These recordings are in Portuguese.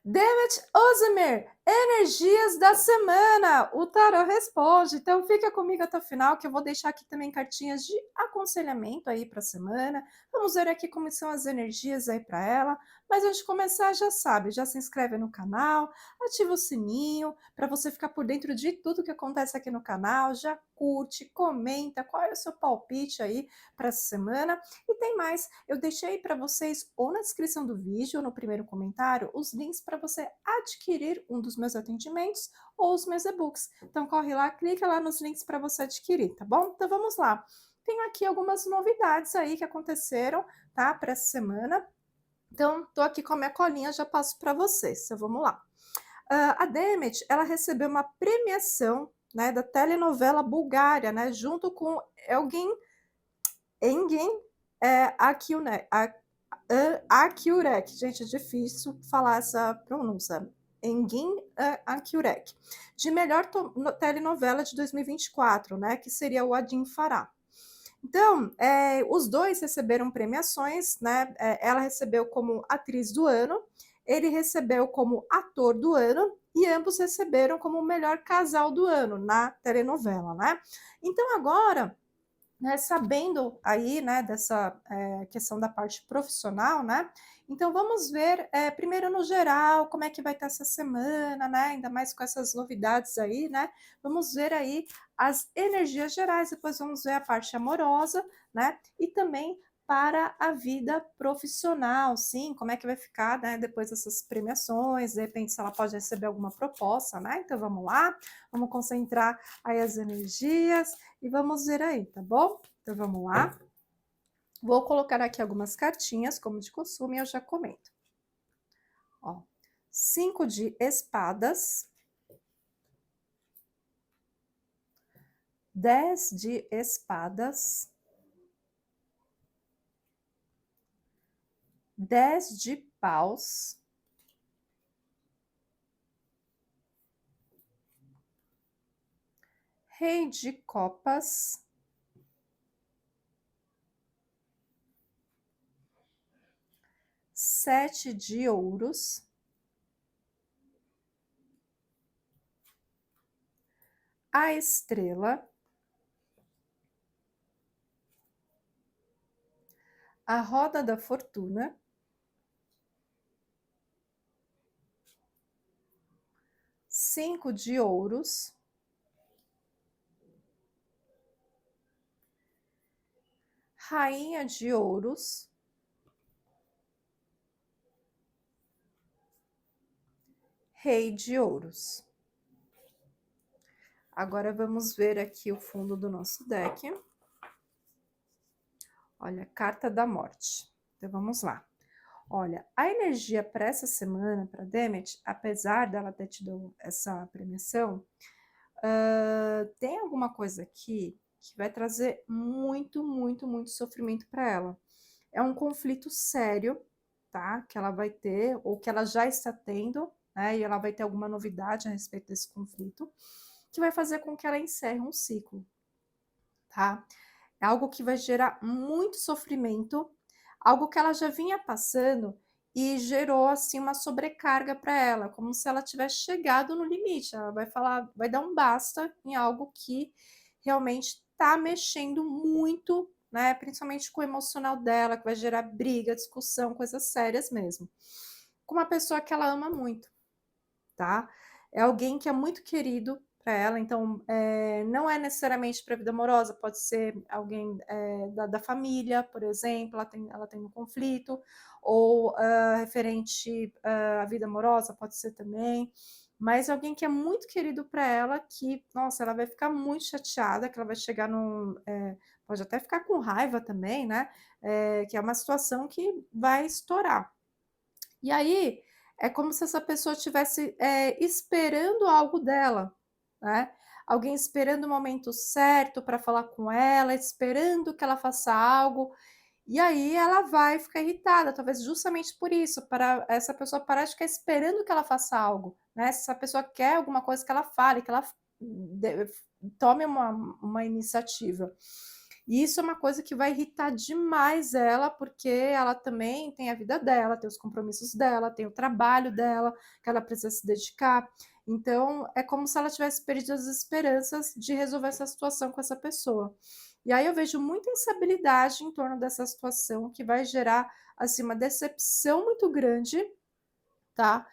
Demet Ozemer, energias da semana. O tarô responde. Então fica comigo até o final, que eu vou deixar aqui também cartinhas de aconselhamento aí para a semana. Vamos ver aqui como são as energias aí para ela. Mas antes de começar, já sabe, já se inscreve no canal, ativa o sininho para você ficar por dentro de tudo que acontece aqui no canal. Já curte, comenta qual é o seu palpite aí para essa semana. E tem mais, eu deixei para vocês ou na descrição do vídeo ou no primeiro comentário os links para você adquirir um dos meus atendimentos ou os meus e-books. Então corre lá, clica lá nos links para você adquirir, tá bom? Então vamos lá. Tenho aqui algumas novidades aí que aconteceram, tá, para essa semana. Então tô aqui com a minha colinha, já passo para vocês. Então vamos lá. A Demet, ela recebeu uma premiação, né, da telenovela Bulgária, né, junto com Elgin Engin Akyurek. Gente, é difícil falar essa pronúncia. Engin Akyurek. De melhor telenovela de 2024, né? Que seria o Adin Fará. Então, os dois receberam premiações, né? Ela recebeu como atriz do ano, ele recebeu como ator do ano, e ambos receberam como melhor casal do ano na telenovela, né? Então, agora, né, sabendo aí, né, dessa questão da parte profissional, né, então vamos ver, primeiro no geral, como é que vai estar essa semana, né, ainda mais com essas novidades aí, né, vamos ver aí as energias gerais, depois vamos ver a parte amorosa, né, e também para a vida profissional, sim, como é que vai ficar, né, depois dessas premiações, de repente se ela pode receber alguma proposta, né, então vamos lá, vamos concentrar aí as energias, e vamos ver aí, tá bom? Então vamos lá. Vou colocar aqui algumas cartinhas, como de costume, eu já comento. Ó, 5 de espadas, 10 de espadas, 10 de paus, rei de copas, 7 de ouros, a estrela, a roda da fortuna, 5 de ouros, rainha de ouros, rei de ouros. Agora vamos ver aqui o fundo do nosso deck. Olha, carta da morte. Então vamos lá. Olha, a energia para essa semana, para Demet, apesar dela ter tido essa premiação, tem alguma coisa aqui que vai trazer muito, muito, muito sofrimento para ela. É um conflito sério, tá? Que ela vai ter, ou que ela já está tendo, né? E ela vai ter alguma novidade a respeito desse conflito, que vai fazer com que ela encerre um ciclo, tá? É algo que vai gerar muito sofrimento, algo que ela já vinha passando e gerou assim uma sobrecarga para ela, como se ela tivesse chegado no limite. Ela vai falar, vai dar um basta em algo que realmente está mexendo muito, né? Principalmente com o emocional dela, que vai gerar briga, discussão, coisas sérias mesmo. Com uma pessoa que ela ama muito, tá? É alguém que é muito querido para ela, então não é necessariamente para a vida amorosa, pode ser alguém da família, por exemplo, ela tem um conflito, ou referente à vida amorosa, pode ser também, mas alguém que é muito querido para ela, que, nossa, ela vai ficar muito chateada, que ela vai chegar num. Pode até ficar com raiva também, né? Que é uma situação que vai estourar. E aí é como se essa pessoa estivesse esperando algo dela, né? Alguém esperando o momento certo para falar com ela, esperando que ela faça algo, e aí ela vai ficar irritada, talvez justamente por isso, para essa pessoa parar de ficar esperando que ela faça algo, né? Se essa pessoa quer alguma coisa que ela fale, que ela tome uma iniciativa. E isso é uma coisa que vai irritar demais ela, porque ela também tem a vida dela, tem os compromissos dela, tem o trabalho dela, que ela precisa se dedicar. Então, é como se ela tivesse perdido as esperanças de resolver essa situação com essa pessoa. E aí eu vejo muita instabilidade em torno dessa situação, que vai gerar, assim, uma decepção muito grande, tá?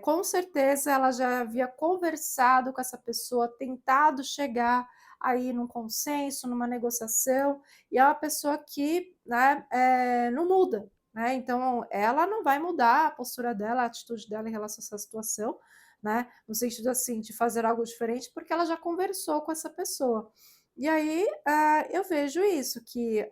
Com certeza ela já havia conversado com essa pessoa, tentado chegar aí num consenso, numa negociação, e é uma pessoa que, né, não muda, né? Então ela não vai mudar a postura dela, a atitude dela em relação a essa situação, né? No sentido assim de fazer algo diferente, porque ela já conversou com essa pessoa. E aí eu vejo isso, que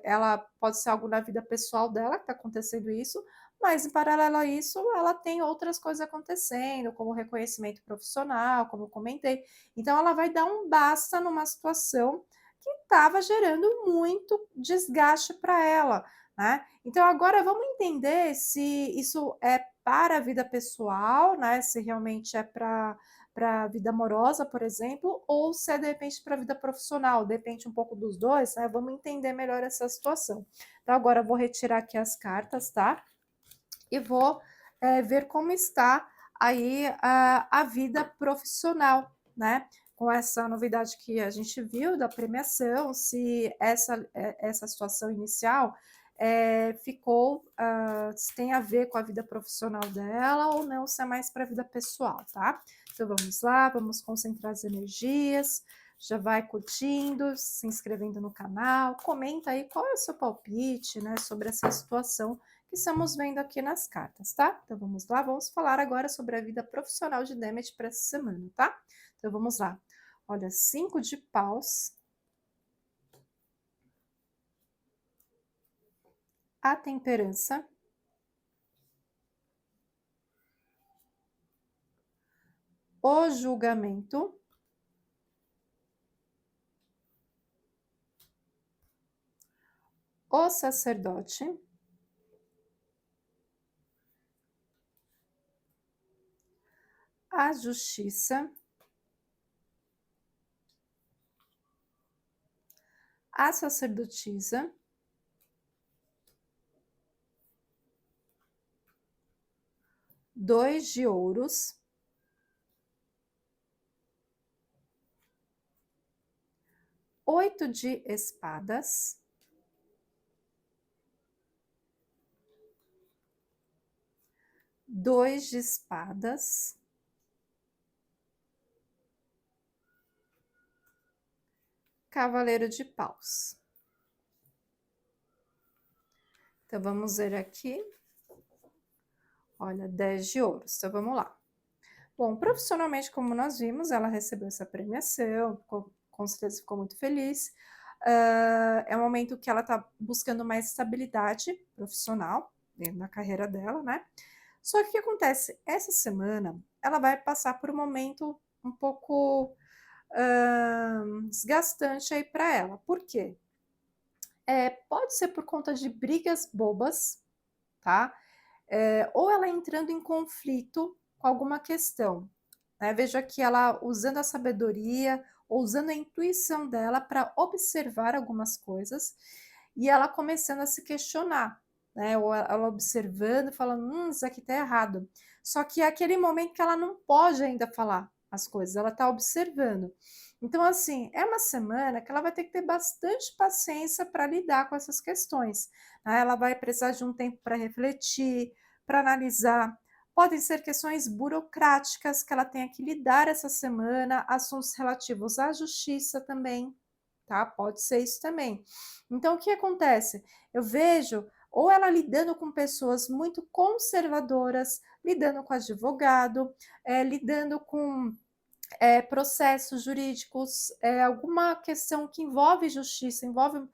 ela pode ser algo na vida pessoal dela que está acontecendo isso, mas em paralelo a isso, ela tem outras coisas acontecendo, como reconhecimento profissional, como eu comentei. Então ela vai dar um basta numa situação que estava gerando muito desgaste para ela, né. Então agora vamos entender se isso é para a vida pessoal, né, se realmente é para a vida amorosa, por exemplo, ou se é de repente para a vida profissional, depende um pouco dos dois, né, vamos entender melhor essa situação. Então agora eu vou retirar aqui as cartas, tá? E vou ver como está aí a vida profissional, né? Com essa novidade que a gente viu da premiação, se essa situação inicial ficou, se tem a ver com a vida profissional dela ou não, se é mais para a vida pessoal, tá? Então vamos lá, vamos concentrar as energias, já vai curtindo, se inscrevendo no canal, comenta aí qual é o seu palpite, né, sobre essa situação que estamos vendo aqui nas cartas, tá? Então vamos lá, vamos falar agora sobre a vida profissional de Demet para essa semana, tá? Então vamos lá. Olha, 5 de paus, a temperança, o julgamento, o sacerdote, a justiça, a sacerdotisa, dois de ouros, oito de espadas, dois de espadas, cavaleiro de paus. Então vamos ver aqui. Olha, 10 de ouros. Então vamos lá. Bom, profissionalmente, como nós vimos, ela recebeu essa premiação, com certeza ficou muito feliz. É um momento que ela está buscando mais estabilidade profissional dentro da carreira dela, né? Só que o que acontece? Essa semana ela vai passar por um momento um pouco desgastante aí para ela. Por quê? Pode ser por conta de brigas bobas, tá? Ou ela entrando em conflito com alguma questão, né? Vejo aqui ela usando a sabedoria, ou usando a intuição dela para observar algumas coisas e ela começando a se questionar, né? Ou ela observando, falando, isso aqui tá errado. Só que é aquele momento que ela não pode ainda falar as coisas, ela tá observando. Então, assim, é uma semana que ela vai ter que ter bastante paciência para lidar com essas questões, né? Ela vai precisar de um tempo para refletir, para analisar. Podem ser questões burocráticas que ela tenha que lidar essa semana, assuntos relativos à justiça também, tá? Pode ser isso também. Então, o que acontece? Eu vejo ou ela lidando com pessoas muito conservadoras, lidando com advogado, lidando com processos jurídicos, alguma questão que envolve justiça, envolve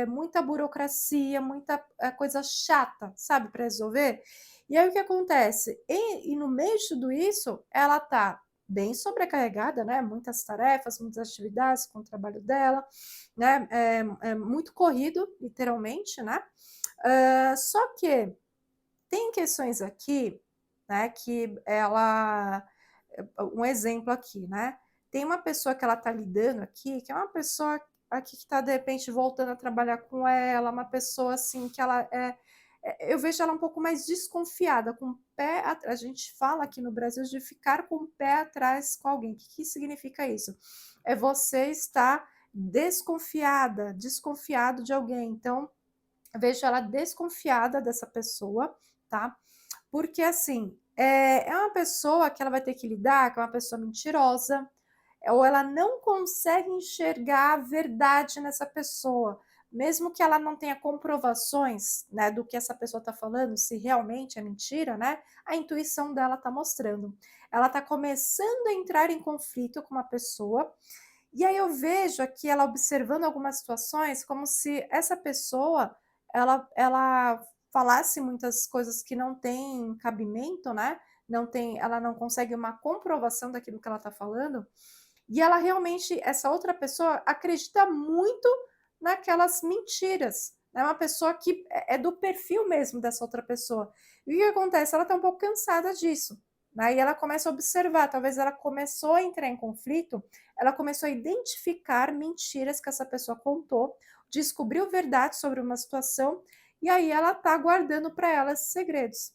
muita burocracia, muita coisa chata, sabe, para resolver. E aí o que acontece? E no meio de tudo isso, ela tá bem sobrecarregada, né? Muitas tarefas, muitas atividades com o trabalho dela, né? É muito corrido, literalmente, né? Só que tem questões aqui, né, que ela um exemplo aqui, né? Tem uma pessoa que ela está lidando aqui, que é uma pessoa aqui que está de repente voltando a trabalhar com ela, uma pessoa assim que ela eu vejo ela um pouco mais desconfiada, com o pé a gente fala aqui no Brasil de ficar com o pé atrás com alguém. O que que significa isso? É você estar desconfiada, desconfiado de alguém. Então, eu vejo ela desconfiada dessa pessoa, tá? Porque assim, é uma pessoa que ela vai ter que lidar, que é uma pessoa mentirosa, ou ela não consegue enxergar a verdade nessa pessoa, mesmo que ela não tenha comprovações, né, do que essa pessoa está falando, se realmente é mentira, né? A intuição dela está mostrando. Ela está começando a entrar em conflito com uma pessoa, e aí eu vejo aqui ela observando algumas situações como se essa pessoa ela falasse muitas coisas que não têm cabimento, né? Não tem, ela não consegue uma comprovação daquilo que ela está falando. E ela realmente, essa outra pessoa, acredita muito naquelas mentiras. É uma pessoa que é do perfil mesmo dessa outra pessoa. E o que acontece? Ela está um pouco cansada disso. Né? E ela começa a observar, talvez ela começou a entrar em conflito, ela começou a identificar mentiras que essa pessoa contou, descobriu verdade sobre uma situação, e aí ela está guardando para ela esses segredos.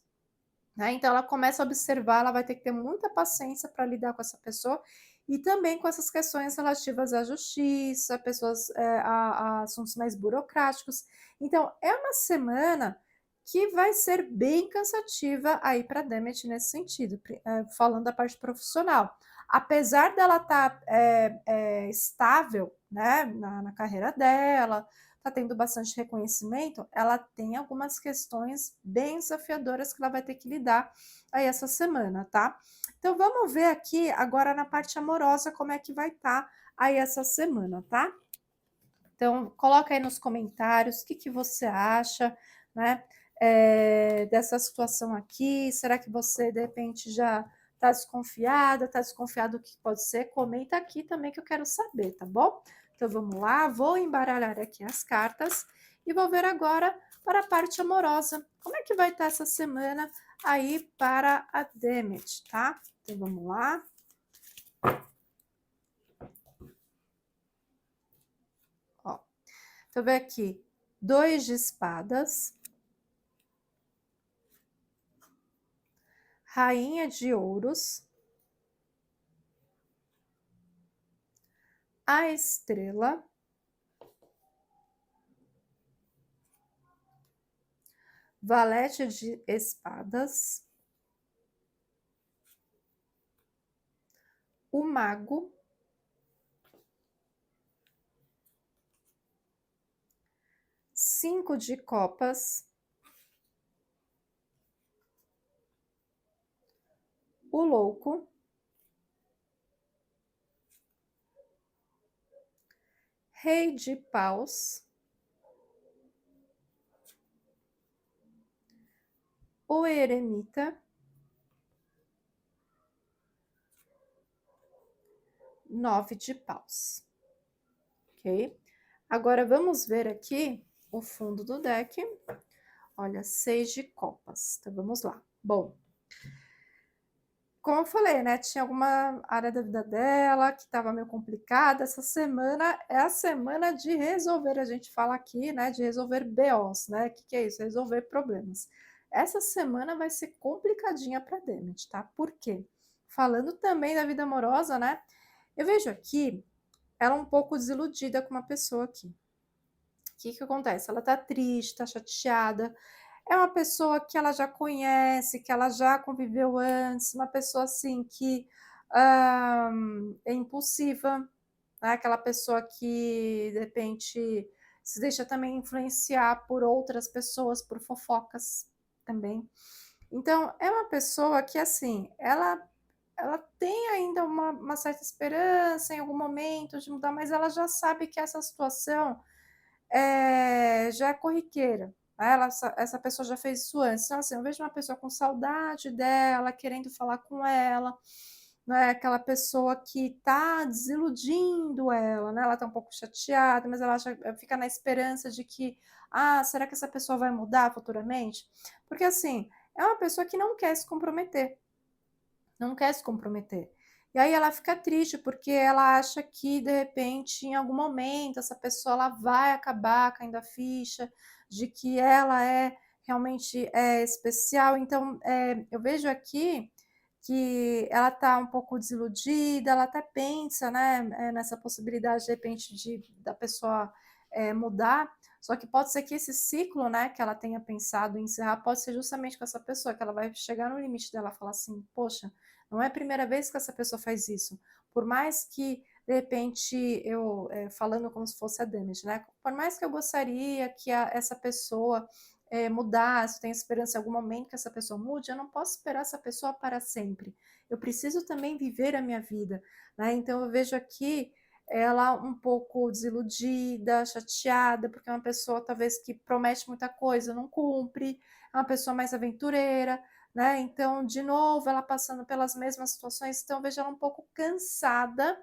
Né? Então ela começa a observar, ela vai ter que ter muita paciência para lidar com essa pessoa e também com essas questões relativas à justiça, pessoas, a assuntos mais burocráticos. Então é uma semana que vai ser bem cansativa aí para a Demet nesse sentido, falando da parte profissional. Apesar dela estar estável, né, na carreira dela, está tendo bastante reconhecimento, ela tem algumas questões bem desafiadoras que ela vai ter que lidar aí essa semana, tá? Então vamos ver aqui agora na parte amorosa como é que vai estar aí essa semana, tá? Então coloca aí nos comentários o que, que você acha, né? Dessa situação aqui. Será que você de repente já está desconfiada? Está desconfiado do que pode ser? Comenta aqui também que eu quero saber, tá bom? Então vamos lá, vou embaralhar aqui as cartas e vou ver agora para a parte amorosa. Como é que vai estar essa semana aí para a Demet, tá? Então vamos lá. Ó, então vem aqui 2 de espadas, rainha de ouros, a estrela, valete de espadas, o mago, cinco de copas, o louco, rei de paus, o eremita, 9 de paus, ok? Agora vamos ver aqui o fundo do deck. Olha, 6 de copas. Então vamos lá. Bom, como eu falei, né? Tinha alguma área da vida dela que estava meio complicada. Essa semana é a semana de resolver. A gente fala aqui, né? De resolver BOs, né? O que é isso? Resolver problemas. Essa semana vai ser complicadinha para Demet, tá? Por quê? Falando também da vida amorosa, né? Eu vejo aqui ela um pouco desiludida com uma pessoa aqui. O que que acontece? Ela tá triste, tá chateada. É uma pessoa que ela já conhece, que ela já conviveu antes, uma pessoa assim que é impulsiva, né? Aquela pessoa que de repente se deixa também influenciar por outras pessoas, por fofocas também. Então, é uma pessoa que assim, ela tem ainda uma certa esperança em algum momento de mudar, mas ela já sabe que essa situação já é corriqueira. Né? Essa pessoa já fez isso antes. Então, assim, eu vejo uma pessoa com saudade dela, querendo falar com ela, né? Aquela pessoa que está desiludindo ela, né? Ela está um pouco chateada, mas ela fica na esperança de que, será que essa pessoa vai mudar futuramente? Porque, assim, é uma pessoa que não quer se comprometer. Não quer se comprometer. E aí ela fica triste, porque ela acha que, de repente, em algum momento, essa pessoa ela vai acabar caindo a ficha de que ela é realmente especial. Então, eu vejo aqui que ela está um pouco desiludida, ela até pensa, né, nessa possibilidade, de repente, da pessoa mudar, só que pode ser que esse ciclo, né, que ela tenha pensado em encerrar, pode ser justamente com essa pessoa, que ela vai chegar no limite dela e falar assim, poxa, não é a primeira vez que essa pessoa faz isso. Por mais que, de repente, eu, falando como se fosse a Damage, né? Por mais que eu gostaria que essa pessoa mudasse, eu tenho esperança em algum momento que essa pessoa mude, eu não posso esperar essa pessoa para sempre. Eu preciso também viver a minha vida, né? Então eu vejo aqui ela um pouco desiludida, chateada, porque é uma pessoa talvez que promete muita coisa, não cumpre, é uma pessoa mais aventureira, né? Então, de novo, ela passando pelas mesmas situações, então eu vejo ela um pouco cansada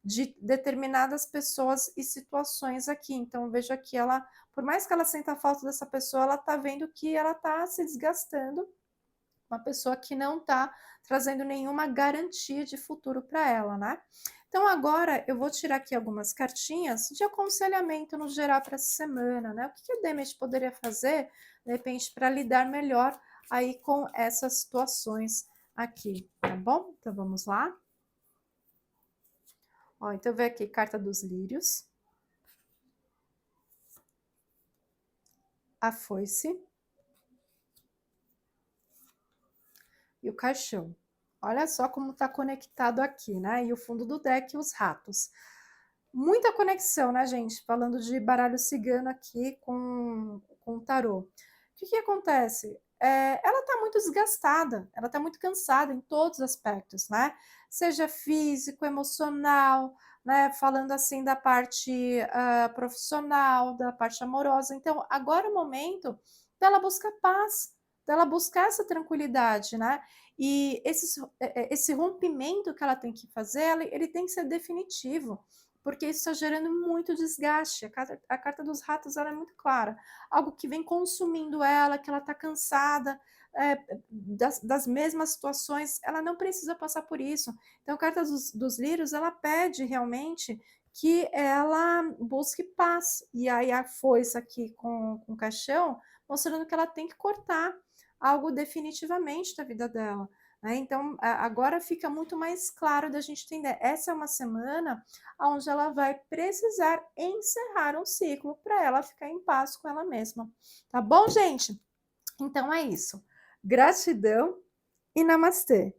de determinadas pessoas e situações aqui. Então, eu vejo aqui ela, por mais que ela sinta falta dessa pessoa, ela tá vendo que ela tá se desgastando, uma pessoa que não tá trazendo nenhuma garantia de futuro para ela, né? Então, agora eu vou tirar aqui algumas cartinhas de aconselhamento no geral para essa semana, né? O que a Demet poderia fazer, de repente, para lidar melhor aí com essas situações aqui, tá bom? Então, vamos lá. Ó, então, vem aqui, carta dos lírios. A foice. E o caixão. Olha só como está conectado aqui, né? E o fundo do deck, os ratos. Muita conexão, né, gente? Falando de baralho cigano aqui com o tarô. O que acontece? Ela está muito desgastada, ela está muito cansada em todos os aspectos, né? Seja físico, emocional, né? Falando assim da parte profissional, da parte amorosa. Então, agora é o momento dela buscar paz, dela buscar essa tranquilidade, né? E esse rompimento que ela tem que fazer, ele tem que ser definitivo, porque isso está gerando muito desgaste. A carta dos ratos ela é muito clara. Algo que vem consumindo ela, que ela está cansada das mesmas situações, ela não precisa passar por isso. Então, a carta dos lírios, ela pede realmente que ela busque paz. E aí a foice aqui com o caixão, mostrando que ela tem que cortar algo definitivamente da vida dela. Né? Então, agora fica muito mais claro da gente entender. Essa é uma semana onde ela vai precisar encerrar um ciclo para ela ficar em paz com ela mesma. Tá bom, gente? Então é isso. Gratidão e namastê.